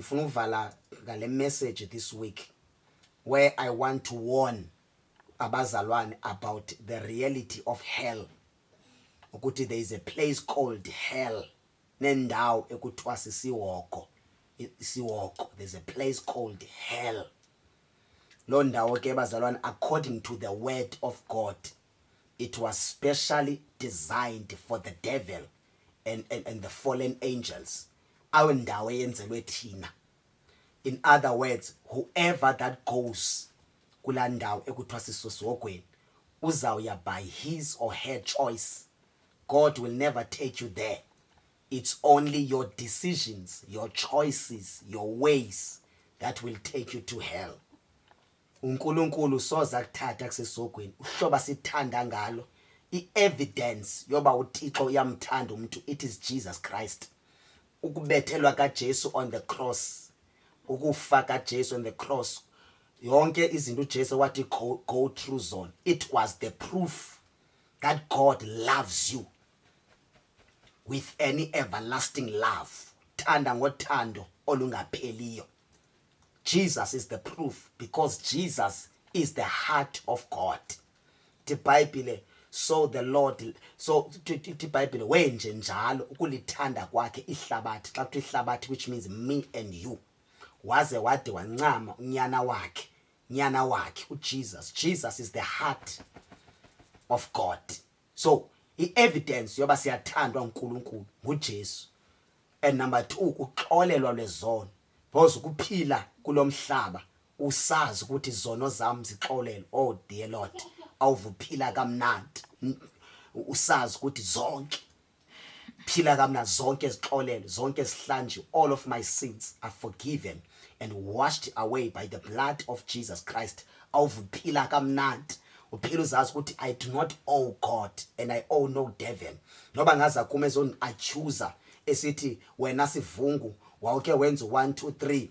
ngifuna uvala ngale message this week where I want to warn abazalwane about the reality of hell. Ukuthi there is a place called hell. Nendawo ekuthiwa sisiwoko. Isiwoko. There's a place called hell. Lo ndawo ke bazalwane, according to the word of God, it was specially designed for the devil and the fallen angels. Awu ndawo eyenzelwe thina. In other words, whoever that goes kula ndawo ekuthiwa sisiwokweni uzawuya by his or her choice. God will never take you there. It's only your decisions, your choices, your ways that will take you to hell. uNkulunkulu soza kuthatha kusesogweni uhloba sithanda ngalo i-evidence yoba uThixo uyamthanda umuntu, it is Jesus Christ. Ukubethelwa kaJesu on the cross, ukufa kaJesu on the cross, yonke izinto uJesu wathi go through zone, it was the proof that God loves you with any everlasting love. Thanda ngothando olungapheliyo. Jesus is the proof, because Jesus is the heart of God. The Bible, so the Lord, so the Bible wenje njalo ukulithanda kwakhe ihlabathi, xa kuthi ihlabathi, which means me and you, waze wade wancama unyana wakhe uJesus. Jesus is the heart of God. So i-evidence yoba siyathandwa uNkulunkulu nguJesu. And number 2, uxolelwa lwezono. Because ukuphila kulomhlaba usazi ukuthi izono zami zixolelwe. Oh dear Lord, awuvuphila kamnandi, usazi ukuthi zonke phila kamnandi, zonke zixolelwe, zonke zihlanjiwe. All of my sins are forgiven and washed away by the blood of Jesus Christ. Awuvuphila kamnandi, uphila uzazi ukuthi I do not owe God and I owe no devil. Noba ngaza kume zone accuser esithi wena sivungu wawuke wenza 1 2 3,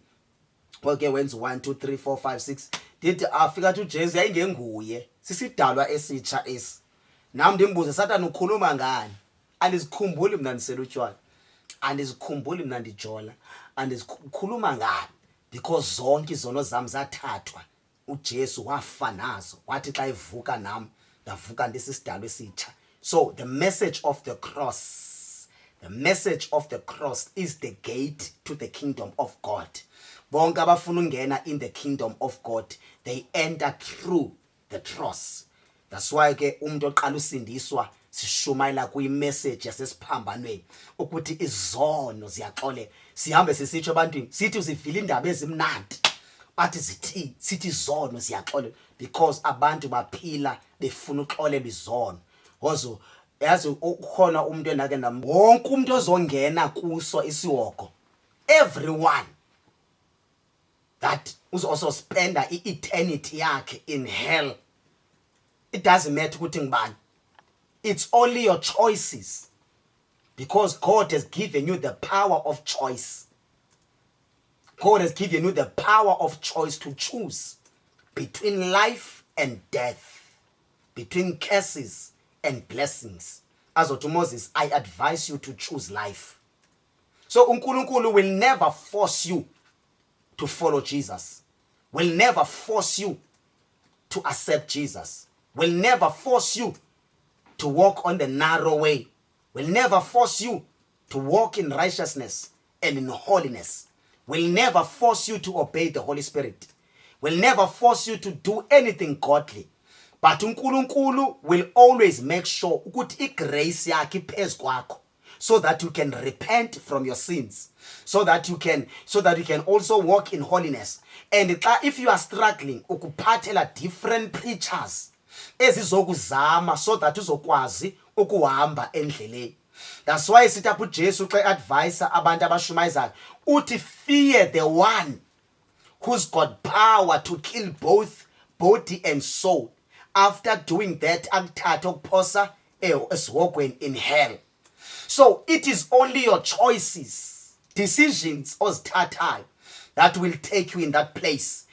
wawuke wenza 1 2 3 4 5 6, dithi afika to Jesu yayingenguye, sisidalwa esitsha esi. Nami ndimbuze Satan ukhuluma ngani? Andizikhumbuli mina ndisela utshwala, andizikhumbuli mina ndijola, andizikhuluma ngani, because zonke izono zami zathathwa. uJesu wafa nazo, wathi xa evuka nami ndavuka ndisisidalwa esitsha. So the message of the cross, the message of the cross is the gate to the kingdom of God. Bonke abafuna ungena in the kingdom of God, they enter through the cross. That's why ke umuntu oqala usindiswa sishumayela kuyi-message yasesiphambanweni ukuthi izono ziyaxolela. Sihambe sisitsho ebantwini sithi uzivile indaba ezimnandi, bathi zithi sithi izono ziyaxolela, because abantu baphila befuna uxolelwa izono. Hozo yazi ukhona umuntu endake wonke umuntu ozongena kuso isiwoko, everyone that was also spend eternity yakhe in hell, it doesn't matter ukuthi ngibani. It's only your choices, because God has given you the power of choice. God has given you the power of choice to choose between life and death, between curses and blessings. As to Moses, I advise you to choose life. So uNkulunkulu will never force you to follow Jesus, will never force you to accept Jesus, will never force you to walk on the narrow way, will never force you to walk in righteousness and in holiness, will never force you to obey the Holy Spirit, will never force you to do anything godly. But uNkulunkulu will always make sure ukuthi igrace yakhe iphezu kwakho, so that you can repent from your sins, so that you can also walk in holiness. And if you are struggling, ukuphathela different preachers ezizokuzama so that uzokwazi ukuhamba endleleni. That's why sithi apho uJesu xa advise abantu abashumayizayo uthi fear the one who's got power to kill both body and soul. After doing that, akuthatha ukuphosa esiwokweni in hell. So it is only your choices, decisions ozithathayo that will take you in that place.